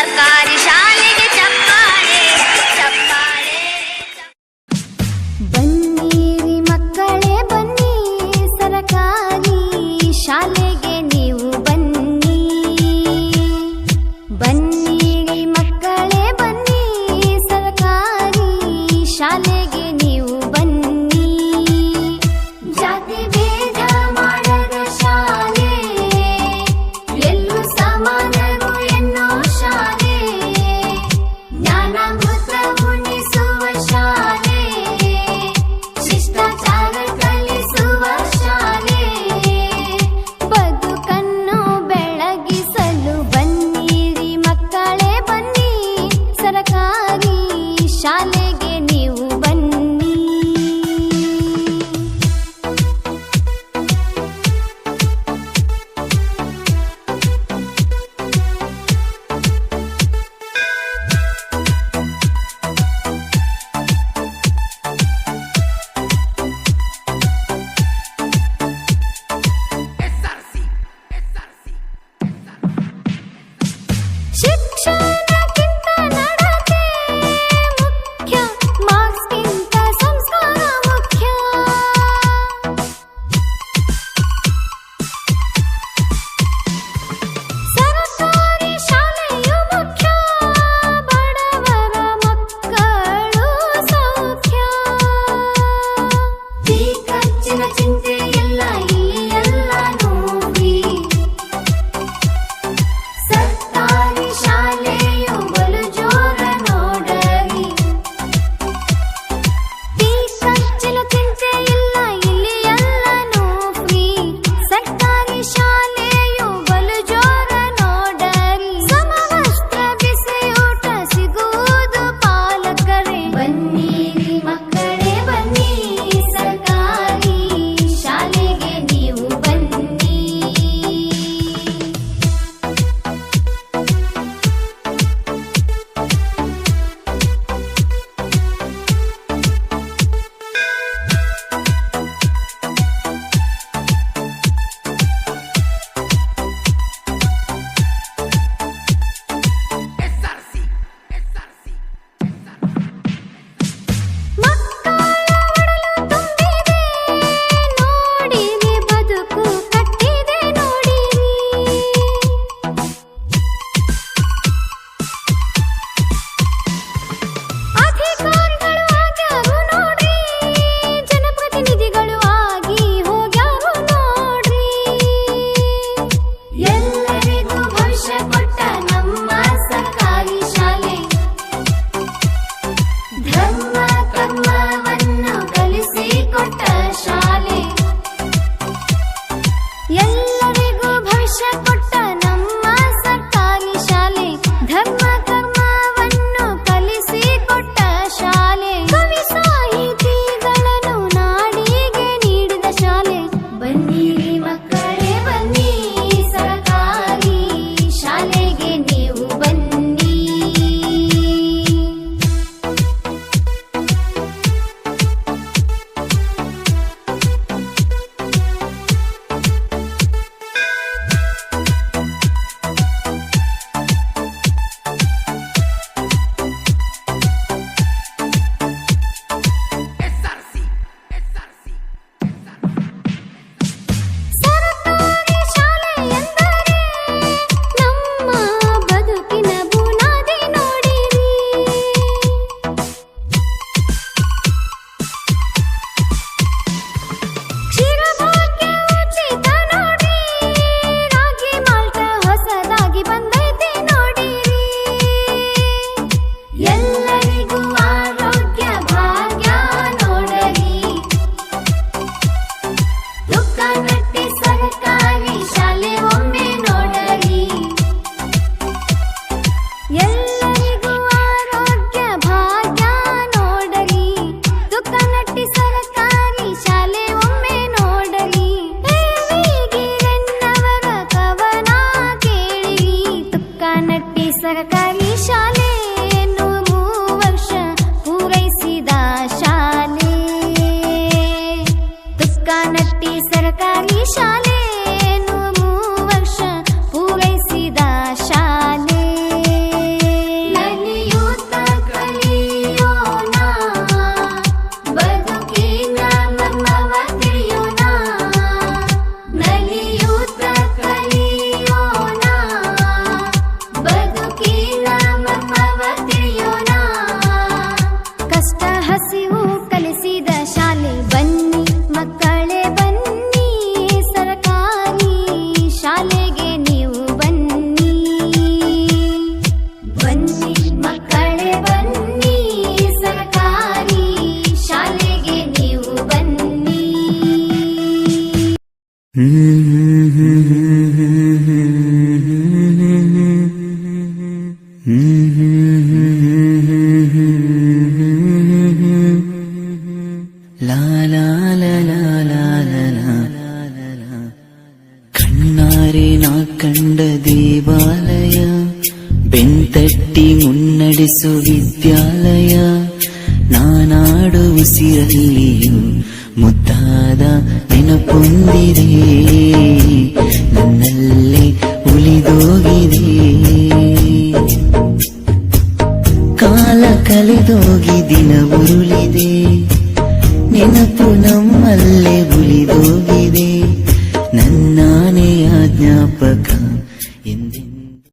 ಸರ್ಕಾರಿ ಶಾಲೆಗೆ ಚಪ್ಪಾಳೆ ಚಪ್ಪಾಳೆ. ಬನ್ನಿರಿ ಮಕ್ಕಳೇ ಬನ್ನಿ, ಸರ್ಕಾರಿ ಶಾಲೆಗೆ ನೀವು ಬನ್ನಿ. ಬನ್ನಿರಿ ಮಕ್ಕಳೇ ಬನ್ನಿ, ಸರ್ಕಾರಿ ಶಾಲೆಗೆ ನೀವು ಬನ್ನಿ. ಜಾತಿ ಭೇದ ಮಾಡದ ಶಾಲೆ, ಎಲ್ಲೂ ಸಮಾನರು ಎನ್ನೋ ಶಾಲೆ, ಜ್ಞಾನಾಮೃತ ಉಣಿಸುವ ಶಾಲೆ, ಶಿಷ್ಟಾಚಾರ ಕಲಿಸುವ ಶಾಲೆ, ಬದುಕನ್ನು ಬೆಳಗಿಸಲು ಬನ್ನಿರಿ ಮಕ್ಕಳೇ ಬನ್ನಿ, ಸರ್ಕಾರಿ ಶಾಲೆಗೆ ನೀವು ಬನ್ನಿ. ಶಿಕ್ಷಣಕ್ಕಿಂತ ನಡತೆ ಮುಖ್ಯ, ಮಾರ್ಕ್ಸ್ಗಿಂತ ಸಂಸ್ಕಾರ ಮುಖ್ಯ. ಸರ್ಕಾರಿ ಶಾಲೆಯು ಮುಖ್ಯ, ಬಡವರ ಮಕ್ಕಳು ಸೌಖ್ಯ. ಈ ಖರ್ಚಿನ ಚಿಂತೆ ಇಲ್ಲ, ಇಲ್ಲಿ ಎಲ್ಲನೂ ಫ್ರೀ. ಸರ್ಕಾರಿ ಶಾಲೆಯು ಬಲು ಜೋರ ನೋಡರಿ. ಈ ಖರ್ಚಿನ ಚಿಂತೆ ಇಲ್ಲ, ಇಲ್ಲಿ ಎಲ್ಲನೂ ಫ್ರೀ. ಸರ್ಕಾರಿ ಶಾಲೆಯು ಬಲು ಜೋರ ನೋಡರಿ. ಸಮವಸ್ತ್ರ ಬಿಸಿಯೂಟ ಸಿಗುವುದು ಪಾಲಕರೇ. ಬನ್ನಿರಿ ಮಕ್ಕಳೇ ಬನ್ನಿ, ಸರ್ಕಾರಿ ಶಾಲೆಗೆ ನೀವು ಬನ್ನಿ. ಮಕ್ಕಳ ಒಡಲು ತುಂಬಿದೆ ನೋಡಿರಿ, ಬದುಕು ಕಟ್ಟಿದೆ ನೋಡಿರಿ. ಅಧಿಕಾರಿಗಳು ಆಗ್ಯಾರು ನೋಡ್ರಿ, ಜನಪ್ರತಿನಿಧಿಗಳು ಆಗಿ ಹೋಗ್ಯಾರು ನೋಡ್ರಿ. ಎಲ್ಲರಿಗೂ ಭವಿಷ್ಯ ಕೊಟ್ಟ ನಮ್ಮ ಸರ್ಕಾರಿ ಶಾಲೆ, ಧರ್ಮ ಕರ್ಮವನ್ನು ಕಲಿಸಿಕೊಟ್ಟ ಶಾಲೆ. ಎಲ್ಲರಿಗೂ ಭವಿಷ್ಯ ಕೊಟ್ಟ ನಮ್ಮ ಸರ್ಕಾರಿ ಶಾಲೆ, ಧರ್ಮ ಕರ್ಮವನ್ನು ಕಲಿಸಿಕೊಟ್ಟ ಶಾಲೆ. ಕವಿ ಸಾಹಿತಿಗಳನ್ನು ನಾಡಿಗೆ ನೀಡಿದ ಶಾಲೆ. ಬನ್ನಿರಿ ಮಕ್ಕಳೇ ಬನ್ನಿ, ಸರ್ಕಾರಿ ಶಾಲೆಗೆ ನೀವು ಬನ್ನಿ. ಸರ್ಕಾರಿ ಶಾಲೆ ಎಂದರೆ ನಮ್ಮ ಬದುಕಿನ ಬುನಾದಿ ನೋಡಿರಿ. ಕ್ಷೀರಭಾಗ್ಯ ಉಚಿತ ನೋಡ್ರಿ, ರಾಗಿ ಮಾಲ್ಟ ಹೊಸದಾಗಿ ಬಂದೈತೆ ನೋಡಿರಿ. ಎಲ್ಲರಿಗೂ ಆರೋಗ್ಯ ಭಾಗ್ಯ ನೋಡರಿ. ದುಃಖನಟ್ಟಿ ಸರ್ಕಾರಿ ಶಾಲೆ ಒಮ್ಮೆ ನೋಡರಿ. ಎಲ್ಲರಿಗೂ ಆರೋಗ್ಯ ಭಾಗ್ಯ ನೋಡರಿ. ದುಃಖನಟ್ಟಿ ಸರ್ಕಾರಿ ಶಾಲೆ ಒಮ್ಮೆ ನೋಡರಿ. ಗಿರಣ್ಣವರ ಕವನ ಕೇಳಿರಿ. ತುಕ್ಕನಟ್ಟಿ ಸರ್ಕಾರಿ ಶಾಲೆ 100 ವರ್ಷ ಪೂರೈಸಿದ ಶಾಲೆ. ತುಕ್ಕನಟ್ಟಿ ಸರ್ಕಾರಿ ಶಾಲೆ 100 ವರ್ಷ ಪೂರೈಸಿದ ಶಾಲೆ. ಲಾ ಲಾ ಲಾ ಲಾ ಲಾ ಲಾ ಲಾ. ಕಣ್ಣಾರೆ ನಾ ಕಂಡ ದೇವಾಲಯ, ಬೆಂತಟ್ಟಿ ಮುನ್ನಡೆಸು ವಿದ್ಯಾಲಯ. ನಾನಾಡು ಉಸಿರಲ್ಲಿಯೂ ಮುದ್ದಾದ ನೆನಪೊಂದಿದೆ, ನನ್ನಲ್ಲೇ ಉಳಿದೋಗಿದೆ. ಕಾಲ ಕಳೆದೋಗಿ ದಿನ ಉರುಳಿದೆ, ನೆನಪು ನಮ್ಮಲ್ಲೇ